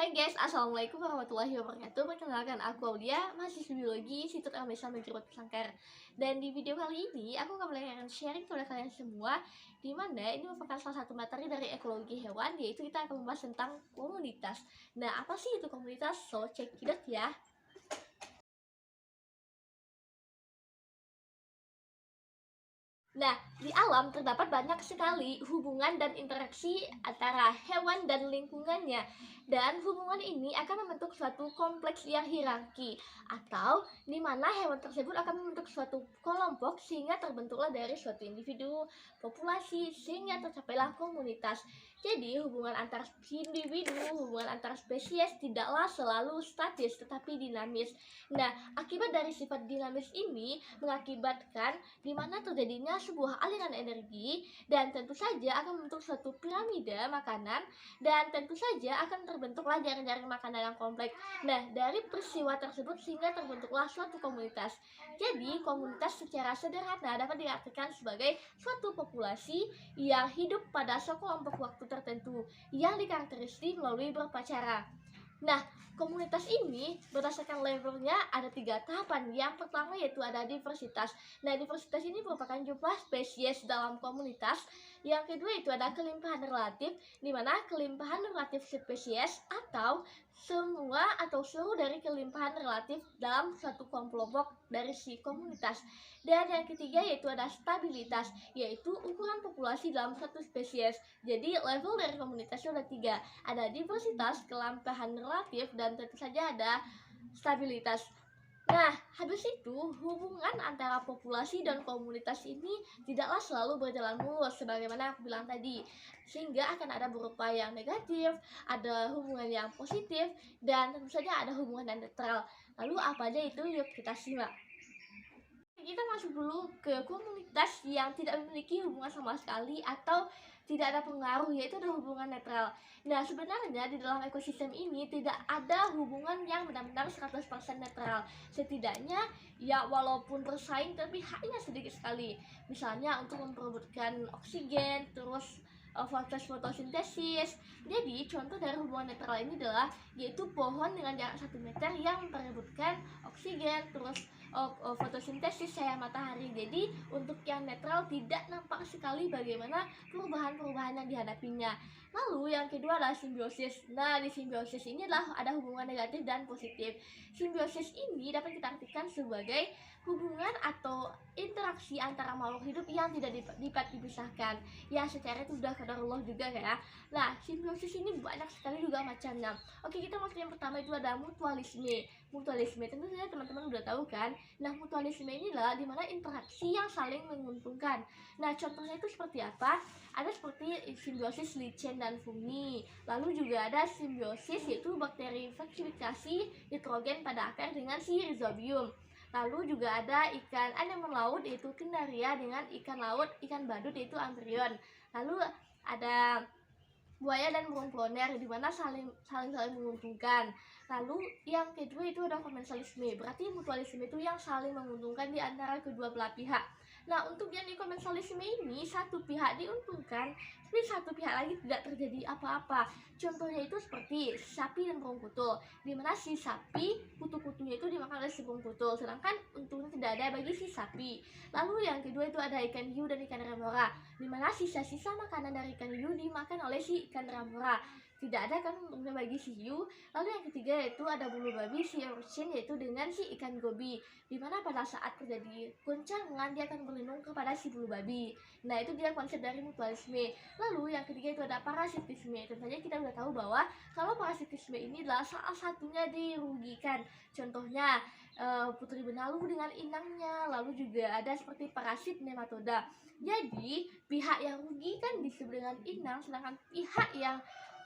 Hai guys, assalamualaikum warahmatullahi wabarakatuh. Perkenalkan aku Aulia, mahasiswa biologi Institut Al-Mesra Negeri Batu Sangkar. Dan di video kali ini aku akan sharing kepada kalian semua, di mana ini merupakan salah satu materi dari ekologi hewan, yaitu kita akan membahas tentang komunitas. Nah, apa sih itu komunitas? So, check it out ya. Nah, di alam terdapat banyak sekali hubungan dan interaksi antara hewan dan lingkungannya. Dan hubungan ini akan membentuk suatu kompleks yang hierarki, atau di mana hewan tersebut akan membentuk suatu kelompok sehingga terbentuklah dari suatu individu, populasi, sehingga tercapailah komunitas. Jadi, hubungan antar individu, hubungan antar spesies tidaklah selalu statis tetapi dinamis. Nah, akibat dari sifat dinamis ini mengakibatkan di mana terjadinya sebuah aliran energi, dan tentu saja akan membentuk suatu piramida makanan, dan tentu saja akan terbentuklah jaring-jaring makanan yang kompleks. Nah, dari peristiwa tersebut sehingga terbentuklah suatu komunitas. Jadi, komunitas secara sederhana dapat diartikan sebagai suatu populasi yang hidup pada sekelompok waktu tertentu yang dikarakteristik melalui beberapa cara. Nah, komunitas ini berdasarkan levelnya ada 3 tahapan. Yang pertama yaitu ada diversitas. Nah, diversitas ini merupakan jumlah spesies dalam komunitas. Yang kedua itu ada kelimpahan relatif, di mana kelimpahan relatif spesies atau semua atau seluruh dari kelimpahan relatif dalam suatu kelompok dari si komunitas. Dan yang ketiga yaitu ada stabilitas, yaitu ukuran populasi dalam satu spesies. Jadi level dari komunitasnya ada 3, ada diversitas, kelimpahan relatif, dan tentu saja ada stabilitas. Nah, habis itu hubungan antara populasi dan komunitas ini tidaklah selalu berjalan mulus sebagaimana aku bilang tadi, sehingga akan ada berupa yang negatif, ada hubungan yang positif, dan tentu saja ada hubungan yang netral. Lalu apa aja itu? Yuk kita simak. Kita masuk dulu ke komunitas yang tidak memiliki hubungan sama sekali atau tidak ada pengaruh, yaitu ada hubungan netral. Nah, sebenarnya di dalam ekosistem ini tidak ada hubungan yang benar-benar 100% netral. Setidaknya ya walaupun bersaing tapi hanya sedikit sekali. Misalnya untuk memperebutkan oksigen, terus proses fotosintesis. Jadi contoh dari hubungan netral ini adalah yaitu pohon dengan jarak 1 meter yang memperebutkan oksigen, terus fotosintesis cahaya matahari. Jadi untuk yang netral tidak nampak sekali bagaimana perubahan-perubahan yang dihadapinya. Lalu yang kedua adalah simbiosis. Nah, di simbiosis ini adalah ada hubungan negatif dan positif. Simbiosis ini dapat kita artikan sebagai hubungan atau interaksi antara makhluk hidup yang tidak dapat dipisahkan. Ya, secara itu sudah qadarullah juga ya. Nah, simbiosis ini banyak sekali juga macamnya. Oke, kita masuk yang pertama itu ada mutualisme. Mutualisme tentu saja teman-teman udah tahu kan. Nah, mutualisme ini adalah dimana interaksi yang saling menguntungkan. Nah, contohnya itu seperti apa? Ada seperti simbiosis lichen dan fungi. Lalu juga ada simbiosis yaitu bakteri falsifikasi nitrogen pada akar dengan si rhizobium. Lalu juga ada ikan anemon laut yaitu Cnidaria dengan ikan laut, ikan badut yaitu Amphirion. Lalu ada buaya dan burung ploner di mana saling menguntungkan. Lalu yang kedua itu ada komensalisme. Berarti mutualisme itu yang saling menguntungkan di antara kedua belah pihak. Nah, untuk yang di komensalisme ini satu pihak diuntungkan, tapi satu pihak lagi tidak terjadi apa-apa. Contohnya itu seperti sapi dan burung kutul, di mana si sapi kutu-kutunya itu dimakan oleh si burung kutul, sedangkan untungnya tidak ada bagi si sapi. Lalu yang kedua itu ada ikan hiu dan ikan remora, di mana sisa-sisa makanan dari ikan hiu dimakan oleh si ikan remora, tidak ada kan untungnya bagi si hiu. Lalu yang ketiga yaitu ada bulu babi si urchin yaitu dengan si ikan gobi, di mana pada saat terjadi goncangan dia akan berlindung kepada si bulu babi. Nah, itu dia konsep dari mutualisme. Lalu yang ketiga itu ada parasitisme. Tentunya kita udah tahu bahwa kalau parasitisme ini adalah salah satunya dirugikan. Contohnya putri benalu dengan inangnya. Lalu juga ada seperti parasit nematoda. Jadi pihak yang rugi kan disebut dengan inang, sedangkan pihak yang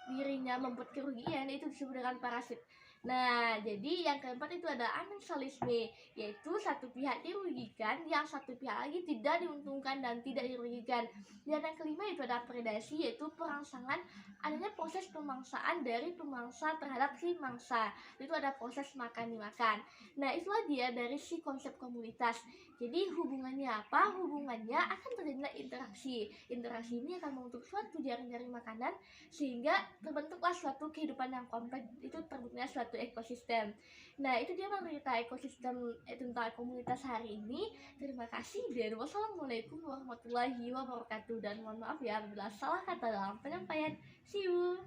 dirinya membuat kerugian itu disebut dengan parasit. Nah, jadi yang keempat itu ada amensalisme, yaitu satu pihak dirugikan, yang satu pihak lagi tidak diuntungkan dan tidak dirugikan. Dan yang kelima itu ada predasi, yaitu perangsangan, adanya proses pemangsaan dari pemangsa terhadap si mangsa. Itu ada proses makan dimakan. Nah, itulah dia dari si konsep komunitas. Jadi hubungannya apa? Hubungannya akan terjadilah interaksi. Interaksi ini akan membentuk suatu jaring-jaring makanan sehingga terbentuklah suatu kehidupan yang kompleks. Itu terbentuknya suatu ekosistem. Nah, itu dia cerita ekosistem tentang komunitas hari ini. Terima kasih dan wassalamualaikum warahmatullahi wabarakatuh. Dan mohon maaf ya bila salah kata dalam penyampaian. See you.